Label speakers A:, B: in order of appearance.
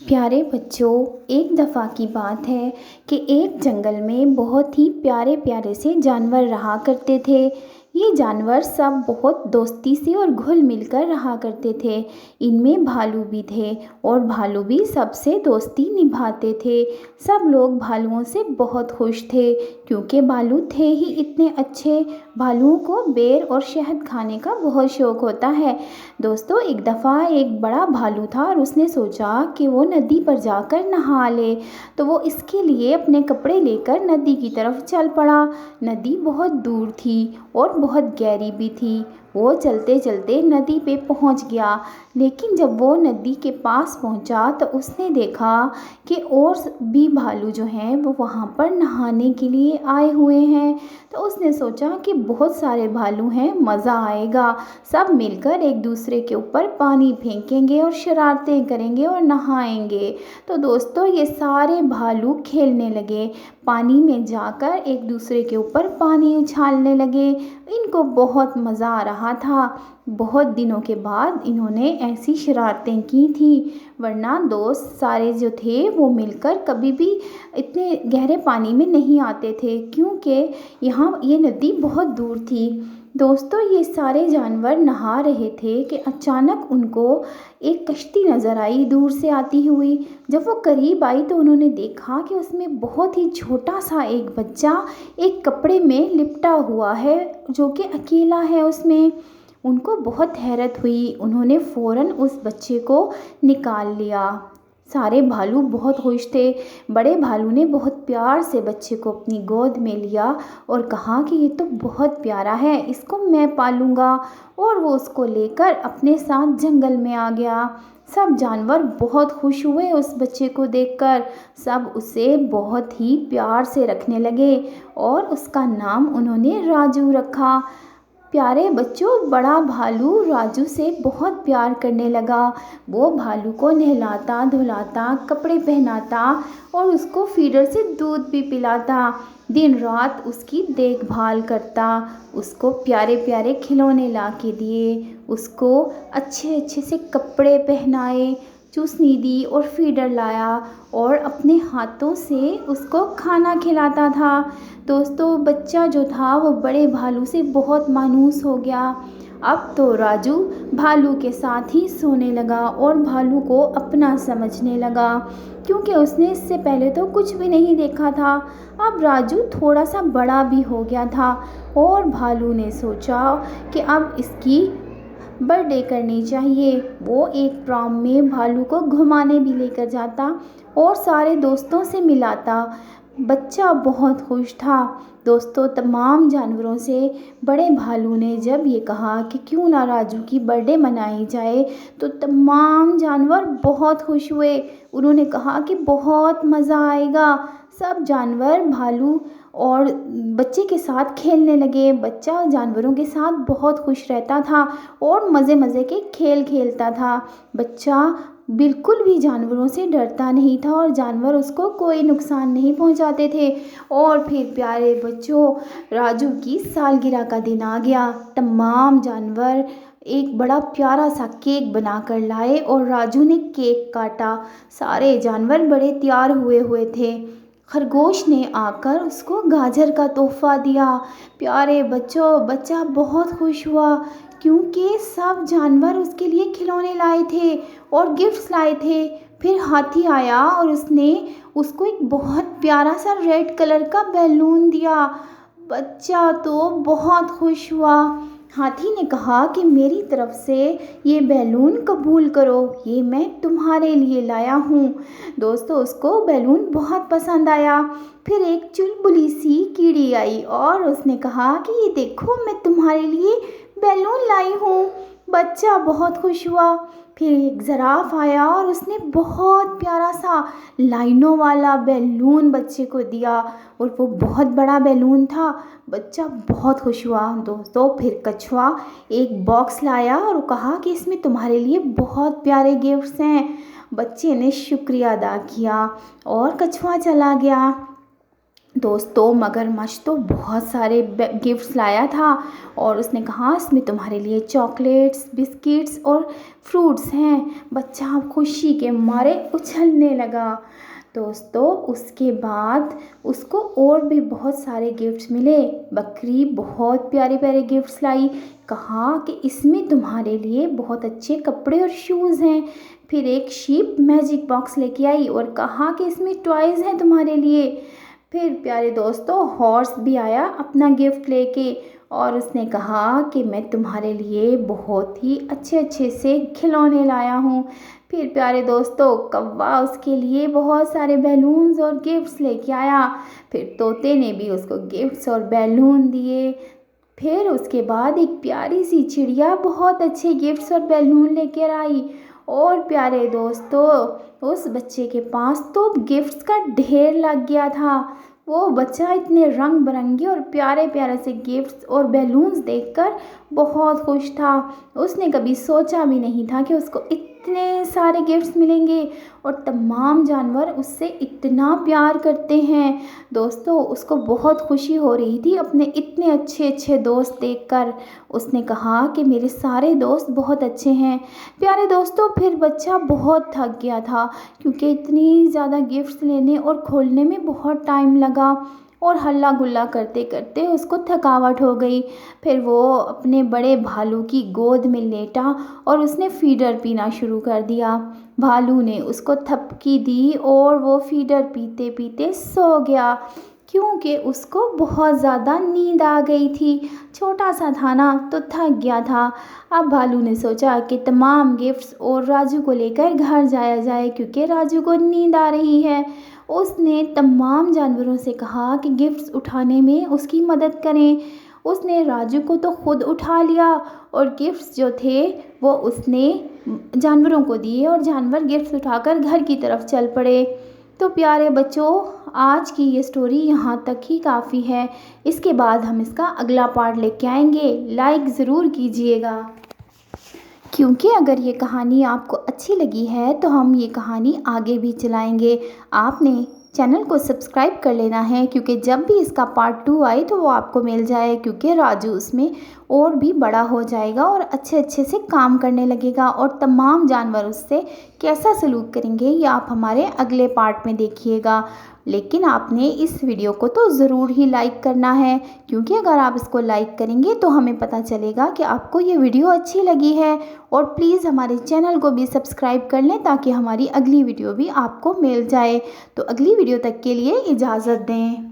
A: प्यारे बच्चों, एक दफ़ा की बात है कि एक जंगल में बहुत ही प्यारे प्यारे से जानवर रहा करते थे। ये जानवर सब बहुत दोस्ती से और घुल मिल कर रहा करते थे। इनमें भालू भी थे और भालू भी सबसे दोस्ती निभाते थे। सब लोग भालुओं से बहुत खुश थे क्योंकि भालू थे ही इतने अच्छे। भालुओं को बेर और शहद खाने का बहुत शौक होता है। दोस्तों, एक दफ़ा एक बड़ा भालू था और उसने सोचा कि वो नदी पर जाकर नहा ले। तो वो इसके लिए अपने कपड़े लेकर नदी की तरफ चल पड़ा। नदी बहुत दूर थी और बहुत गहरी भी थी। वो चलते चलते नदी पे पहुंच गया, लेकिन जब वो नदी के पास पहुंचा तो उसने देखा कि और भी भालू जो हैं वो वहाँ पर नहाने के लिए आए हुए हैं। तो उसने सोचा कि बहुत सारे भालू हैं, मज़ा आएगा। सब मिलकर एक दूसरे के ऊपर पानी फेंकेंगे और शरारतें करेंगे और नहाएंगे। तो दोस्तों, ये सारे भालू खेलने लगे। पानी में जाकर एक दूसरे के ऊपर पानी उछालने लगे। इनको बहुत मज़ा आ रहा था। बहुत दिनों के बाद इन्होंने ऐसी शरारतें की थी, वरना दोस्त सारे जो थे वो मिलकर कभी भी इतने गहरे पानी में नहीं आते थे, क्योंकि यहाँ ये नदी बहुत दूर थी। दोस्तों, ये सारे जानवर नहा रहे थे कि अचानक उनको एक कश्ती नज़र आई दूर से आती हुई। जब वो करीब आई तो उन्होंने देखा कि उसमें बहुत ही छोटा सा एक बच्चा एक कपड़े में लिपटा हुआ है, जो कि अकेला है उसमें। उनको बहुत हैरत हुई। उन्होंने फ़ौरन उस बच्चे को निकाल लिया। सारे भालू बहुत खुश थे। बड़े भालू ने बहुत प्यार से बच्चे को अपनी गोद में लिया और कहा कि ये तो बहुत प्यारा है, इसको मैं पालूंगा। और वो उसको लेकर अपने साथ जंगल में आ गया। सब जानवर बहुत खुश हुए उस बच्चे को देखकर। सब उसे बहुत ही प्यार से रखने लगे और उसका नाम उन्होंने राजू रखा। प्यारे बच्चों, बड़ा भालू राजू से बहुत प्यार करने लगा। वो भालू को नहलाता धुलाता, कपड़े पहनाता और उसको फीडर से दूध भी पिलाता। दिन रात उसकी देखभाल करता। उसको प्यारे प्यारे खिलौने ला के दिए, उसको अच्छे अच्छे से कपड़े पहनाए, चूसनी दी और फीडर लाया और अपने हाथों से उसको खाना खिलाता था। दोस्तों, बच्चा जो था वो बड़े भालू से बहुत मायूस हो गया। अब तो राजू भालू के साथ ही सोने लगा और भालू को अपना समझने लगा, क्योंकि उसने इससे पहले तो कुछ भी नहीं देखा था। अब राजू थोड़ा सा बड़ा भी हो गया था और भालू ने सोचा कि अब इसकी बर्थडे करनी चाहिए। वो एक प्रॉम में भालू को घुमाने भी लेकर जाता और सारे दोस्तों से मिलाता। बच्चा बहुत खुश था। दोस्तों, तमाम जानवरों से बड़े भालू ने जब ये कहा कि क्यों ना राजू की बर्थडे मनाई जाए, तो तमाम जानवर बहुत खुश हुए। उन्होंने कहा कि बहुत मज़ा आएगा। सब जानवर भालू और बच्चे के साथ खेलने लगे। बच्चा जानवरों के साथ बहुत खुश रहता था और मज़े मज़े के खेल खेलता था। बच्चा बिल्कुल भी जानवरों से डरता नहीं था और जानवर उसको कोई नुकसान नहीं पहुंचाते थे। और फिर प्यारे बच्चों, राजू की सालगिरह का दिन आ गया। तमाम जानवर एक बड़ा प्यारा सा केक बनाकर लाए और राजू ने केक काटा। सारे जानवर बड़े तैयार हुए हुए थे। खरगोश ने आकर उसको गाजर का तोहफा दिया। प्यारे बच्चों, बच्चा बहुत खुश हुआ क्योंकि सब जानवर उसके लिए खिलौने लाए थे और गिफ्ट्स लाए थे। फिर हाथी आया और उसने उसको एक बहुत प्यारा सा रेड कलर का बैलून दिया। बच्चा तो बहुत खुश हुआ। हाथी ने कहा कि मेरी तरफ से ये बैलून कबूल करो, ये मैं तुम्हारे लिए लाया हूँ। दोस्तों, उसको बैलून बहुत पसंद आया। फिर एक चुलबुली सी कीड़ी आई और उसने कहा कि ये देखो, मैं तुम्हारे लिए बैलून लाई हूँ। बच्चा बहुत खुश हुआ। फिर एक ज़राफ़ आया और उसने बहुत प्यारा सा लाइनों वाला बैलून बच्चे को दिया और वो बहुत बड़ा बैलून था। बच्चा बहुत खुश हुआ। दोस्तों, फिर कछुआ एक बॉक्स लाया और कहा कि इसमें तुम्हारे लिए बहुत प्यारे गिफ्ट्स हैं। बच्चे ने शुक्रिया अदा किया और कछुआ चला गया। दोस्तों मगरमच्छ तो बहुत सारे गिफ्ट्स लाया था और उसने कहा इसमें तुम्हारे लिए चॉकलेट्स, बिस्किट्स और फ्रूट्स हैं। बच्चा खुशी के मारे उछलने लगा। दोस्तों उसके बाद उसको और भी बहुत सारे गिफ्ट्स मिले। बकरी बहुत प्यारे प्यारे गिफ्ट्स लाई। कहा कि इसमें तुम्हारे लिए बहुत अच्छे कपड़े और शूज़ हैं। फिर एक शीप मैजिक बॉक्स लेके आई और कहा कि इसमें टॉयज़ हैं तुम्हारे लिए। फिर प्यारे दोस्तों हॉर्स भी आया अपना गिफ्ट लेके और उसने कहा कि मैं तुम्हारे लिए बहुत ही अच्छे अच्छे से खिलौने लाया हूँ। फिर प्यारे दोस्तों कौवा उसके लिए बहुत सारे बैलून्स और गिफ्ट्स लेके आया। फिर तोते ने भी उसको गिफ्ट्स और बैलून दिए। फिर उसके बाद एक प्यारी सी चिड़िया बहुत अच्छे गिफ्ट्स और बैलून लेकर आई। और प्यारे दोस्तों उस बच्चे के पास तो गिफ्ट्स का ढेर लग गया था। वो बच्चा इतने रंग बिरंगे और प्यारे प्यारे से गिफ्ट्स और बैलून्स देखकर बहुत खुश था। उसने कभी सोचा भी नहीं था कि उसको इतने सारे गिफ्ट्स मिलेंगे और तमाम जानवर उससे इतना प्यार करते हैं। दोस्तों उसको बहुत खुशी हो रही थी अपने इतने अच्छे अच्छे दोस्त देखकर। उसने कहा कि मेरे सारे दोस्त बहुत अच्छे हैं। प्यारे दोस्तों फिर बच्चा बहुत थक गया था क्योंकि इतनी ज़्यादा गिफ्ट्स लेने और खोलने में बहुत टाइम लगा और हल्ला गुल्ला करते करते उसको थकावट हो गई। फिर वो अपने बड़े भालू की गोद में लेटा और उसने फीडर पीना शुरू कर दिया। भालू ने उसको थपकी दी और वो फीडर पीते पीते सो गया क्योंकि उसको बहुत ज़्यादा नींद आ गई थी। छोटा सा था ना तो थक गया था। अब भालू ने सोचा कि तमाम गिफ्ट्स और राजू को लेकर घर जाया जाए क्योंकि राजू को नींद आ रही है। उसने तमाम जानवरों से कहा कि गिफ्ट्स उठाने में उसकी मदद करें। उसने राजू को तो खुद उठा लिया और गिफ्ट्स जो थे वो उसने जानवरों को दिए और जानवर गिफ्ट्स उठाकर घर की तरफ चल पड़े। तो प्यारे बच्चों आज की ये स्टोरी यहाँ तक ही काफ़ी है। इसके बाद हम इसका अगला पार्ट लेके आएंगे। लाइक ज़रूर कीजिएगा क्योंकि अगर ये कहानी आपको अच्छी लगी है तो हम ये कहानी आगे भी चलाएंगे। आपने चैनल को सब्सक्राइब कर लेना है क्योंकि जब भी इसका पार्ट 2 आए तो वो आपको मिल जाए क्योंकि राजू उसमें और भी बड़ा हो जाएगा और अच्छे अच्छे से काम करने लगेगा और तमाम जानवर उससे कैसा सलूक करेंगे ये आप हमारे अगले पार्ट में देखिएगा। लेकिन आपने इस वीडियो को तो ज़रूर ही लाइक करना है क्योंकि अगर आप इसको लाइक करेंगे तो हमें पता चलेगा कि आपको ये वीडियो अच्छी लगी है। और प्लीज़ हमारे चैनल को भी सब्सक्राइब कर लें ताकि हमारी अगली वीडियो भी आपको मिल जाए। तो अगली वीडियो तक के लिए इजाज़त दें।